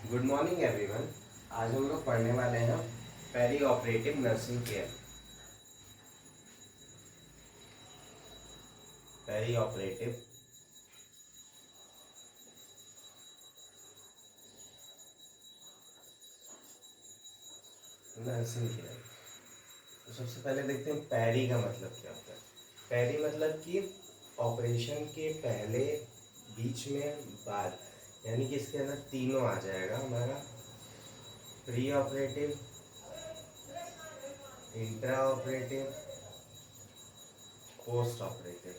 Good morning everyone. आज हम लोग पढ़ने वाले हैं perioperative nursing care. Perioperative nursing care. तो सबसे पहले देखते हैं पेरी का मतलब क्या होता है। पेरी मतलब कि ऑपरेशन के पहले, बीच में, बाद, यानी कि इसके अंदर तीनों आ जाएगा हमारा। Pre operative, intra operative, post operative.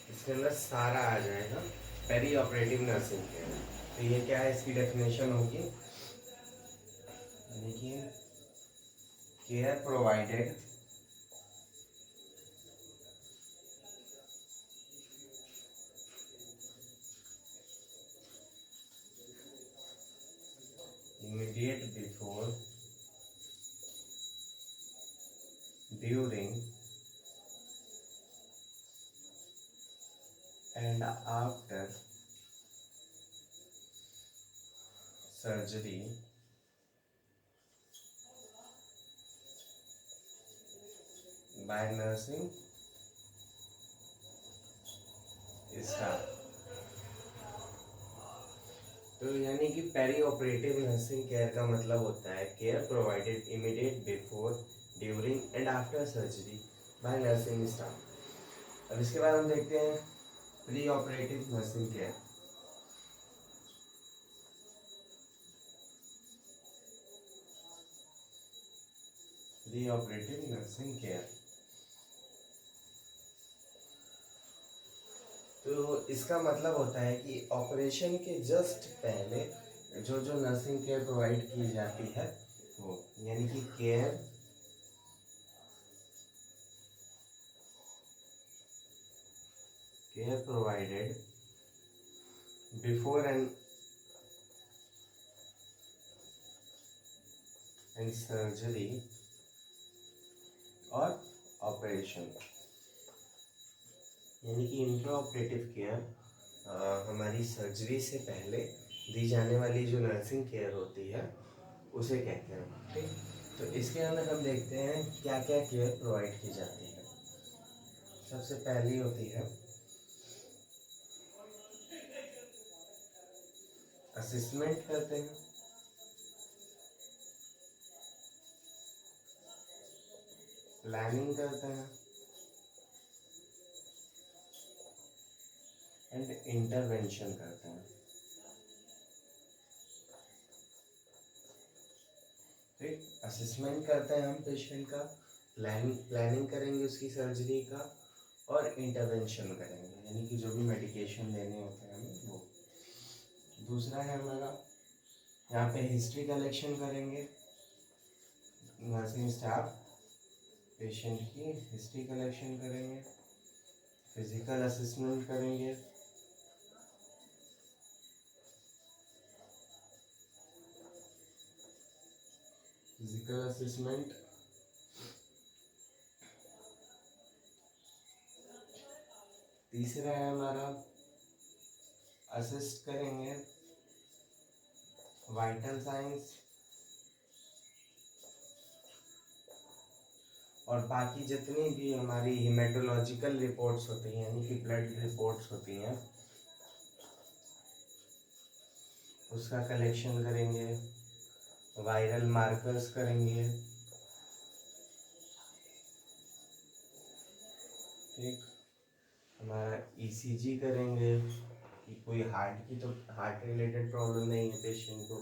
इसके अंदर सारा आ जाएगा पेरी ऑपरेटिव नर्सिंग केयर। तो ये क्या है, इसकी डेफिनेशन होगी, देखिए, care provided immediate before, during and after surgery by nursing staff। तो यानी कि पेरी ऑपरेटिव नर्सिंग केयर का मतलब होता है care provided immediate before, during and after surgery by nursing staff. अब इसके बाद हम देखते हैं preoperative nursing care. Preoperative nursing care, तो इसका मतलब होता है कि ऑपरेशन के जस्ट पहले जो जो नर्सिंग केयर प्रोवाइड की जाती है वो, यानी कि care provided before and surgery और ऑपरेशन, यानी कि इंट्रा ऑपरेटिव केयर हमारी सर्जरी से पहले दी जाने वाली जो नर्सिंग केयर होती है उसे कहते हैं। ठीक, तो इसके अंदर हम देखते हैं क्या क्या केयर प्रोवाइड की जाती है। सबसे पहली होती है असेसमेंट करते हैं, प्लानिंग करते हैं एंड इंटरवेंशन करते हैं। ठीक, असेसमेंट करते हैं हम पेशेंट का, प्लानिंग करेंगे उसकी सर्जरी का, और इंटरवेंशन करेंगे, यानी कि जो भी मेडिकेशन देने होते हैं हमें वो। दूसरा है हमारा, यहाँ पे हिस्ट्री कलेक्शन करेंगे, नर्सिंग स्टाफ पेशेंट की हिस्ट्री कलेक्शन करेंगे, फिजिकल असेसमेंट करेंगे, फिजिकल असेसमेंट, तीसरा है हमारा असिस्ट करेंगे वाइटल साइंस, और बाकी जितनी भी हमारी हिमेटोलॉजिकल रिपोर्ट्स होती हैं, यानी कि ब्लड रिपोर्ट्स होती हैं, उसका कलेक्शन करेंगे, वायरल मार्कर्स करेंगे। ठीक, हमारा ईसीजी करेंगे कि कोई हार्ट की, तो हार्ट रिलेटेड प्रॉब्लम नहीं है पेशेंट को,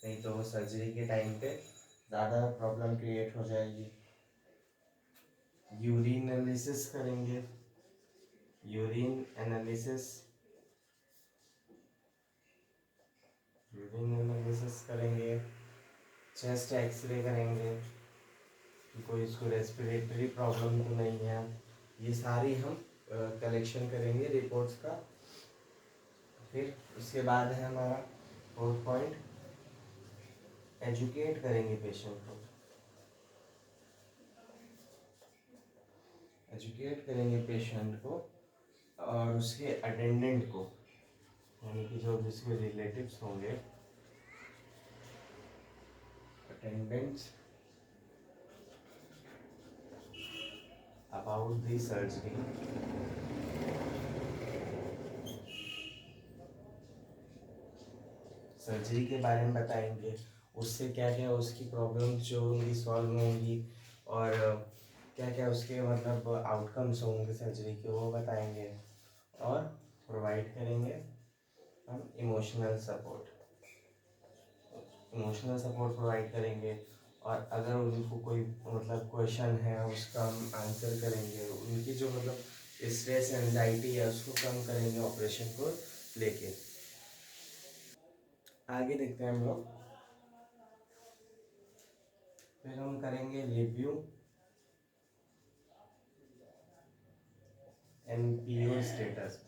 नहीं तो वो सर्जरी के टाइम पे ज़्यादा प्रॉब्लम क्रिएट हो जाएगी। यूरिन एनालिसिस करेंगे, यूरिन एनालिसिस यूरिन एनालिसिस करेंगे, चेस्ट एक्सरे करेंगे कि कोई इसको रेस्पिरेटरी प्रॉब्लम तो नहीं है। ये सारी हम कलेक्शन करेंगे रिपोर्ट्स का। फिर उसके बाद है हमारा फोर्थ पॉइंट, एजुकेट करेंगे पेशेंट को, एजुकेट करेंगे पेशेंट को और उसके अटेंडेंट को, यानी कि जो जिसके रिलेटिव्स होंगे, attendants about the surgery, surgery के बारे में बताएंगे, उससे क्या क्या उसकी प्रॉब्लम्स जो होंगी सॉल्व होंगी, और क्या क्या उसके मतलब आउटकम्स होंगे सर्जरी के वो बताएंगे, और प्रोवाइड करेंगे हम emotional support, emotional support provide करेंगे। और अगर उनको कोई मतलब क्वेश्चन है उसका हम आंसर करेंगे, उनकी जो मतलब स्ट्रेस एंजाइटी है उसको कम करेंगे ऑपरेशन को लेके। आगे देखते हैं हम लोग। फिर हम करेंगे रिव्यू एनपीओ स्टेटस।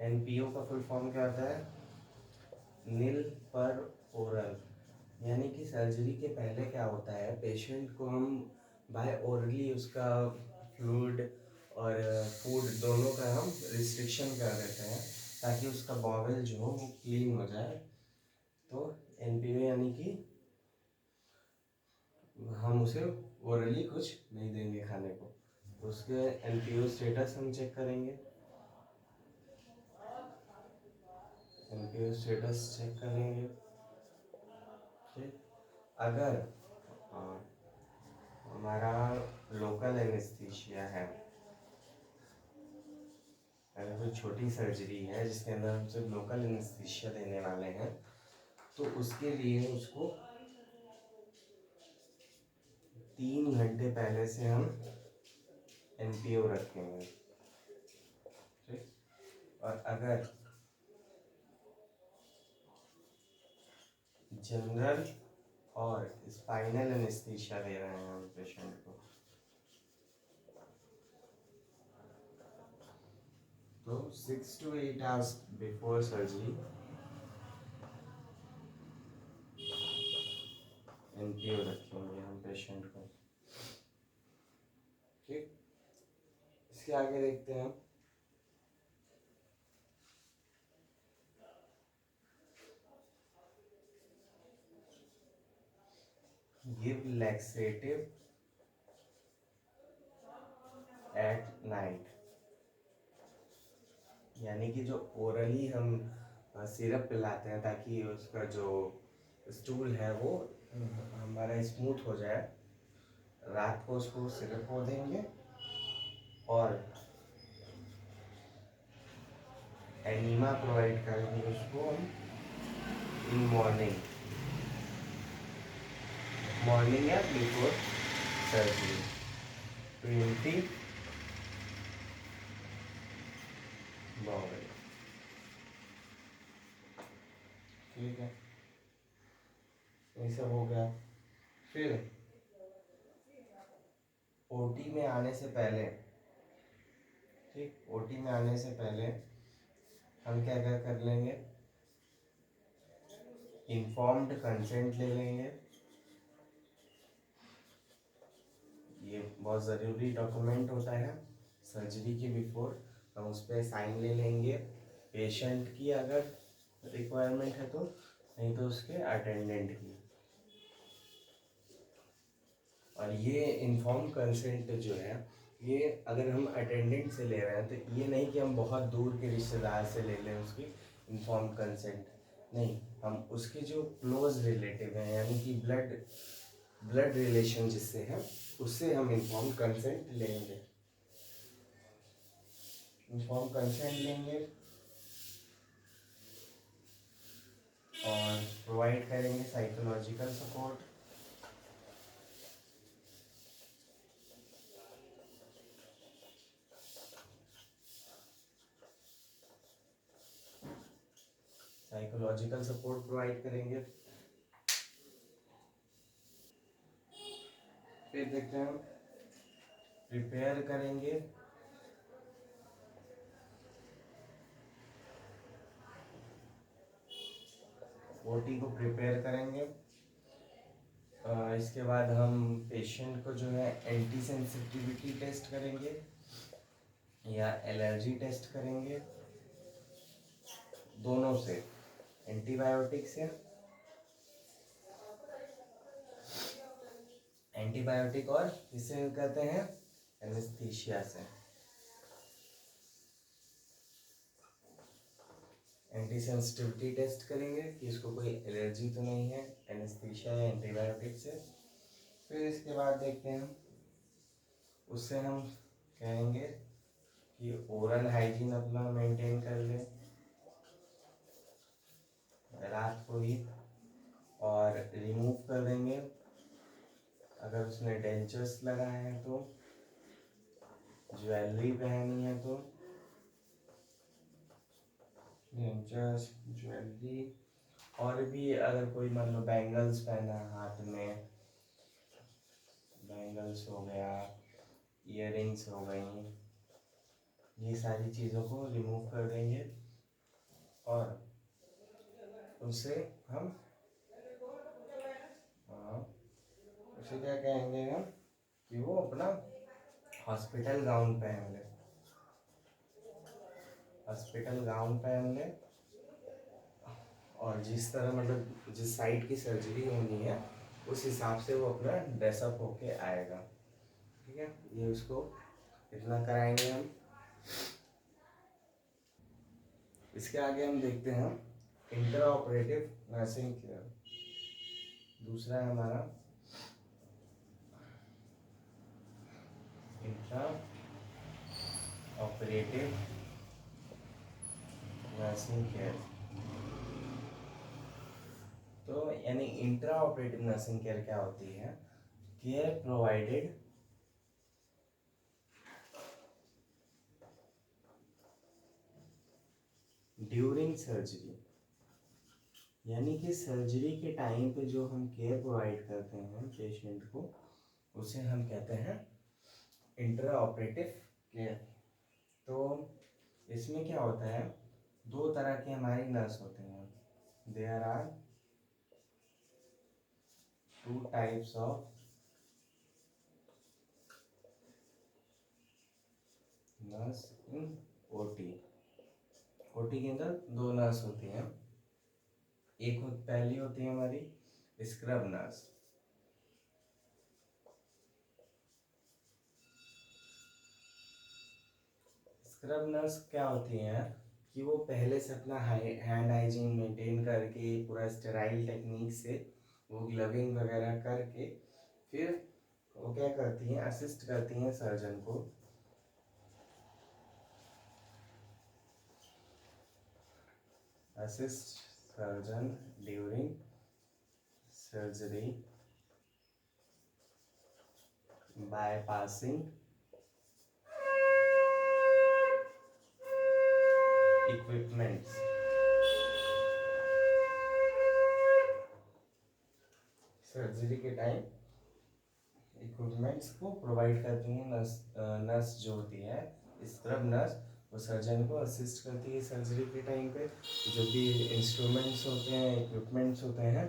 एनपीओ का फुल फॉर्म क्या होता है? नील पर ओरल, यानी कि सर्जरी के पहले क्या होता है, पेशेंट को हम बाय ओरली उसका फ्लूइड और फूड दोनों का हम रिस्ट्रिक्शन कर देते हैं ताकि उसका बॉवेल जो हो वो क्लीन हो जाए। तो एनपीओ यानी कि हम उसे ओरली कुछ नहीं देंगे खाने को, तो उसके एनपीओ स्टेटस हम चेक करेंगे। एनपीओ स्टेटस चेक करेंगे। ठीक, अगर हमारा लोकल एनेस्थीसिया है, अगर कोई छोटी सर्जरी है जिसके अंदर हम सिर्फ लोकल एनेस्थीसिया देने वाले हैं, तो उसके लिए उसको 3 घंटे पहले से हम एनपीओ रखेंगे। ठीक, और अगर जनरल और स्पाइनल एनेस्थीसिया दे रहे हैं हम पेशेंट को, तो 6 to 8 hours before surgery NPO रखेंगे हम पेशेंट को। ठीक, इसके आगे देखते हैं हम। गिव लैक्सेटिव एट नाइट, यानी कि जो ओरली हम सिरप पिलाते हैं ताकि उसका जो स्टूल है वो हमारा स्मूथ हो जाए, रात को उसको सिरप को देंगे, और एनीमा प्रोवाइड करेंगे उसको हम इन मॉर्निंग, मॉर्निंग या बिफोर सर्जरी 20 बॉवल। ठीक है, ये सब हो गया। फिर ओटी में आने से पहले, ठीक, ओटी में आने से पहले हम क्या क्या कर लेंगे, इन्फॉर्म्ड कंसेंट ले लेंगे। ये बहुत ज़रूरी डॉक्यूमेंट होता है सर्जरी के बिफोर, हम उस पर साइन ले लेंगे पेशेंट की अगर रिक्वायरमेंट है तो, नहीं तो उसके अटेंडेंट की। और ये इन्फॉर्म कंसेंट जो है, ये अगर हम अटेंडेंट से ले रहे हैं तो ये नहीं कि हम बहुत दूर के रिश्तेदार से ले लें उसकी इन्फॉर्म कंसेंट, नहीं, हम उसके जो क्लोज रिलेटिव हैं यानी कि ब्लड ब्लड रिलेशन जिससे है उससे हम इन्फॉर्म कंसेंट लेंगे। इन्फॉर्म कंसेंट लेंगे और प्रोवाइड करेंगे psychological support. Psychological support provide करेंगे। फिर देखते हैं हम प्रिपेयर करेंगे ओटी को प्रिपेयर करेंगे। इसके बाद हम पेशेंट को जो है एंटी सेंसिटिविटी टेस्ट करेंगे। या एलर्जी टेस्ट करेंगे, दोनों से, एंटीबायोटिक से, एंटीबायोटिक और किसे कहते हैं, एनेस्थीसिया से। एंटी सेंसिटिविटी टेस्ट करेंगे कि इसको कोई एलर्जी तो नहीं है एनेस्थीसिया या एंटीबायोटिक से। फिर इसके बाद देखते हैं हम, उससे हम कहेंगे कि ओरल हाइजीन अपना मेंटेन कर ले रात को ही, और रिमूव कर देंगे अगर उसने डेंचर्स लगाए हैं तो, ज्वेलरी पहनी है तो डेंचर्स, ज्वेलरी, और भी अगर कोई मतलब बैंगल्स पहना है हाथ में, बैंगल्स हो गया, इयररिंग्स हो गई, ये सारी चीज़ों को रिमूव कर देंगे। और उसे हम उसे क्या कहेंगे हम कि वो अपना हॉस्पिटल गाउन पहन ले, हॉस्पिटल गाउन पहन ले, और जिस तरह मतलब जिस साइड की सर्जरी होनी है उस हिसाब से वो अपना ड्रेसअप होके आएगा। ठीक है, ये उसको इतना कराएंगे हम। इसके आगे हम देखते हैं इंट्रा ऑपरेटिव नर्सिंग केयर। दूसरा है हमारा इंट्रा ऑपरेटिव नर्सिंग केयर। तो यानी इंट्रा ऑपरेटिव नर्सिंग केयर क्या होती है, केयर प्रोवाइडेड ड्यूरिंग सर्जरी, यानी कि सर्जरी के टाइम पे जो हम केयर प्रोवाइड करते हैं पेशेंट को, उसे हम कहते हैं इंट्रा ऑपरेटिव केयर। तो इसमें क्या होता है, दो तरह की हमारी नर्स होती हैं, there are two types of nurse in OT. OT के अंदर दो नर्स होती हैं, पहली होती है हमारी स्क्रब नर्स। स्क्रब नर्स क्या होती हैं कि वो पहले से अपना हैंड हाइजीन मेंटेन करके पूरा स्टेराइल टेक्निक से वो ग्लविंग वगैरह करके फिर वो क्या करती हैं, असिस्ट करती हैं सर्जन को, assist surgeon during surgery by passing equipments. Surgery के टाइम इक्विपमेंट्स को प्रोवाइड करती हैं नर्स। नर्स जो होती है स्क्रब नर्स, वो सर्जन को असिस्ट करती है सर्जरी के टाइम पे। जो भी इंस्ट्रूमेंट्स होते हैं, इक्विपमेंट्स होते हैं,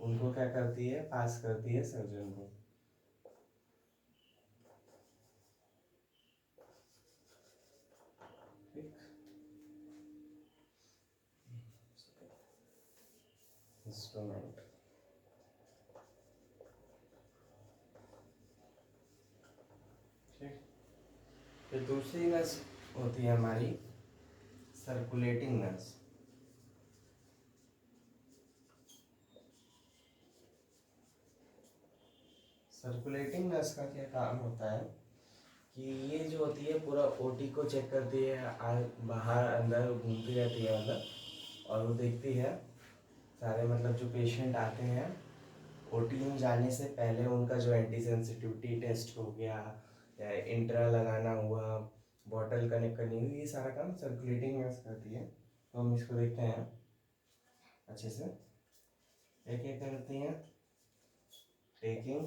उनको क्या करती है, पास करती है सर्जन को। इंस्ट्रूमेंट, ठीक। फिर दूसरी नस होती है हमारी सर्कुलेटिंग नस। सर्कुलेटिंग नस का क्या काम होता है कि ये जो होती है पूरा ओटी को चेक करती है, बाहर अंदर घूमती रहती है मतलब, और वो देखती है सारे मतलब जो पेशेंट आते हैं ओटी में जाने से पहले उनका जो एंटी सेंसिटिविटी टेस्ट हो गया या इंट्रा लगाना हुआ, बॉटल कनेक्ट करनी हुई, ये सारा काम सर्कुलेटिंग नर्स करती है। तो हम इसको देखते हैं अच्छे से। क्या क्या करती हैं, taking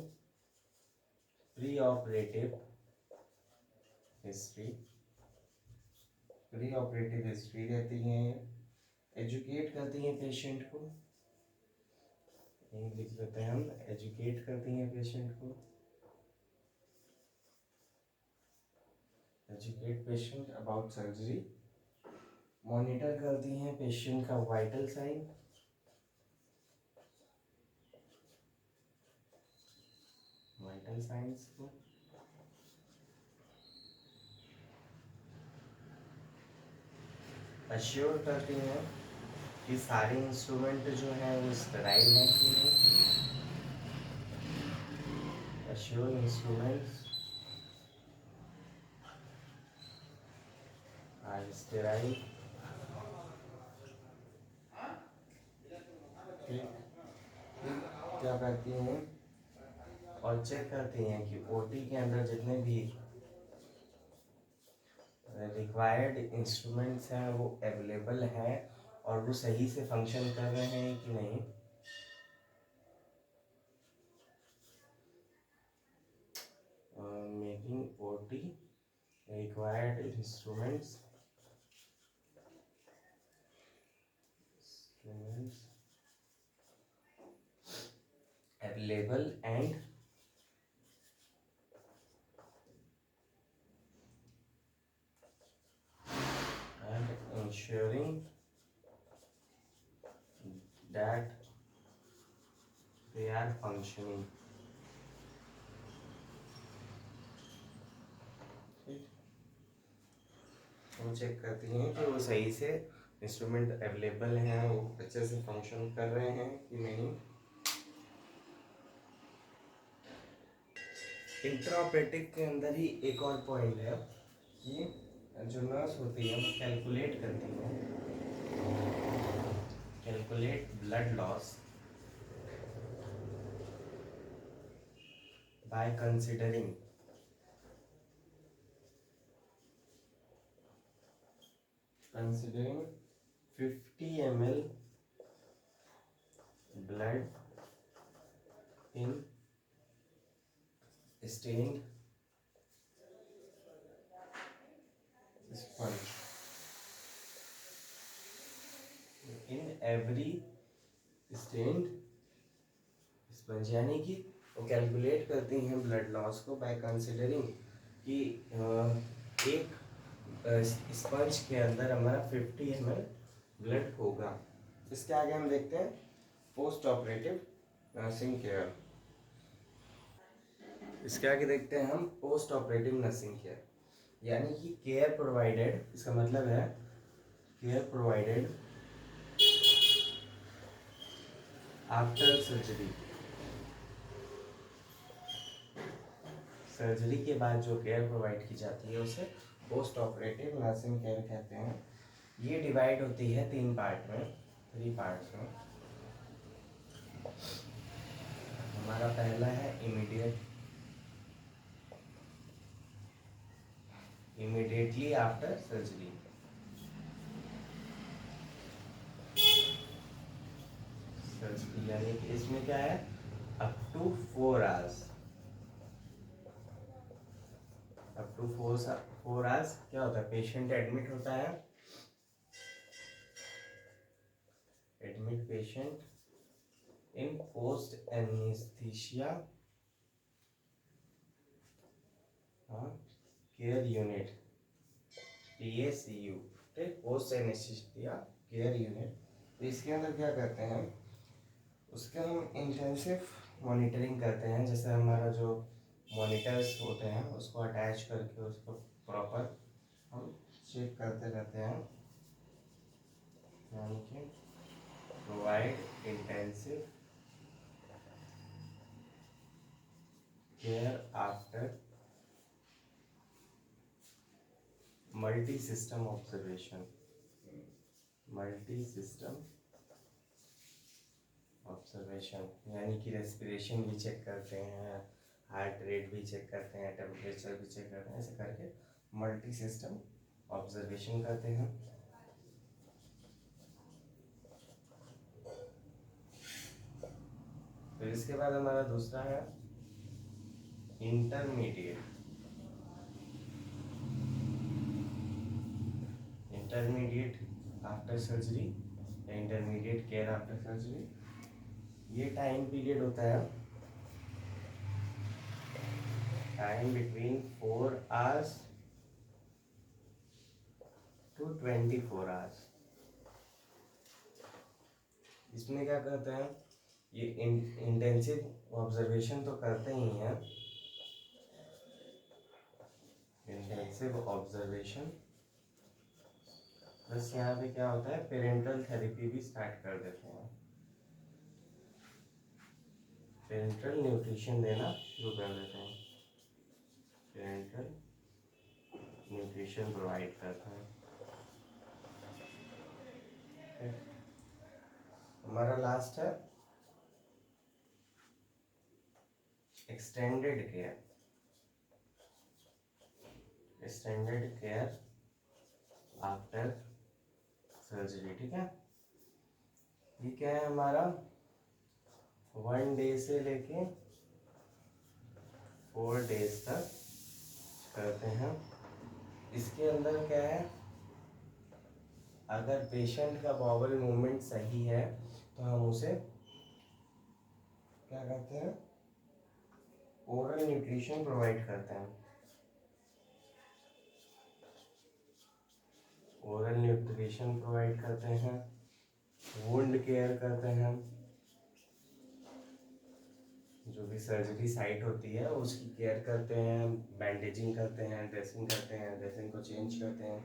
pre operative history, pre operative history रहती है, एजुकेट करती हैं पेशेंट को, लिख देते हैं हम, एजुकेट करती हैं पेशेंट को, educate patient about surgery, monitor करती हैं पेशेंट का वाइटल साइन, वाइटल साइंस को, अश्योर करती हैं कि सारे इंस्ट्रूमेंट जो हैं वो स्टेराइल हैं कि नहीं, अश्योर इंस्ट्रूमेंट्स आर स्टेराइल। क्या करती हैं और चेक करती हैं कि ओटी के अंदर जितने भी रिक्वायर्ड इंस्ट्रूमेंट्स हैं वो अवेलेबल हैं और वो सही से फंक्शन कर रहे हैं कि नहीं। Making OT required instruments available and ensuring that they are functioning। हम चेक करती हैं कि वो सही से इंस्ट्रूमेंट अवेलेबल हैं, वो अच्छे से फंक्शन कर रहे हैं कि नहीं। इंट्राऑपरेटिव के अंदर ही एक और पॉइंट है कि जो नर्स होती है वो कैलकुलेट करती है, calculate blood loss by considering 50 ml blood in stained sponge in every stained sponge, यानी कि वो कैलकुलेट करती हैं ब्लड लॉस को बाय कंसिडरिंग कि एक स्पंज के अंदर हमारा 50 ml ब्लड होगा। इसके आगे हम देखते हैं पोस्ट ऑपरेटिव नर्सिंग केयर। इसके आगे देखते हैं हम पोस्ट ऑपरेटिव नर्सिंग केयर, यानी कि केयर प्रोवाइडेड, इसका मतलब है care provided after surgery. Surgery के बाद जो केयर प्रोवाइड की जाती है उसे पोस्ट ऑपरेटिव नर्सिंग केयर कहते हैं। ये डिवाइड होती है 3 पार्ट में, 3 पार्ट्स में। हमारा पहला है इमीडिएटली आफ्टर सर्जरी। सर्जरी यानी कि इसमें क्या है, up to 4 hours, up to 4 hours क्या होता है, पेशेंट एडमिट होता है, admit patient in post anaesthesia care unit, PACU, ठीक, पोस्ट एनेस्थीसिया केयर यूनिट। तो इसके अंदर क्या करते हैं, उसके हम इंटेंसिव मॉनिटरिंग करते हैं। जैसे हमारा जो मॉनिटर्स होते हैं उसको अटैच करके उसको प्रॉपर हम चेक करते रहते हैं, यानी कि provide intensive care after multi system observation, multi system observation, यानी कि रेस्पिरेशन भी चेक करते हैं, हार्ट रेट भी चेक करते हैं, टेम्परेचर भी चेक करते हैं, ऐसे करके मल्टी सिस्टम ऑब्जर्वेशन करते हैं। फिर इसके बाद हमारा दूसरा है इंटरमीडिएट, इंटरमीडिएट आफ्टर सर्जरी या इंटरमीडिएट केयर आफ्टर सर्जरी। ये टाइम पीरियड होता है, time between 4 hours to 24 hours. इसमें क्या कहते हैं, ये इंटेंसिव ऑब्जर्वेशन तो करते ही हैं, इंटेंसिव ऑब्जर्वेशन बस यहाँ पे क्या होता है, पेरेंटल थेरेपी भी स्टार्ट कर देते हैं, पेरेंटल न्यूट्रिशन देना शुरू कर देते हैं, पेरेंटल न्यूट्रिशन प्रोवाइड करते हैं। हमारा लास्ट है extended care, extended care after surgery. ठीक है, ये क्या है हमारा, 1 डे से लेके 4 डेज तक करते हैं। इसके अंदर क्या है, अगर पेशेंट का बाउल मूवमेंट सही है तो हम उसे क्या करते हैं, ओरल न्यूट्रिशन प्रोवाइड करते हैं, ओरल न्यूट्रिशन प्रोवाइड करते हैं, वुंड केयर करते हैं, जो भी सर्जरी साइट होती है उसकी केयर करते हैं, बैंडेजिंग करते हैं, ड्रेसिंग करते हैं, ड्रेसिंग को चेंज करते हैं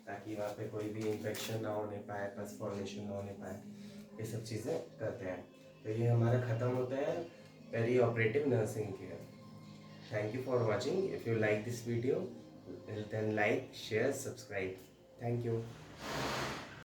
ताकि वहाँ पे कोई भी इन्फेक्शन ना होने पाए, पस फॉर्मेशन ना होने पाए, ये सब चीज़ें करते हैं। तो ये हमारा ख़त्म होता है perioperative nursing care. Thank you for watching. If you like this video then like, share, subscribe. Thank you.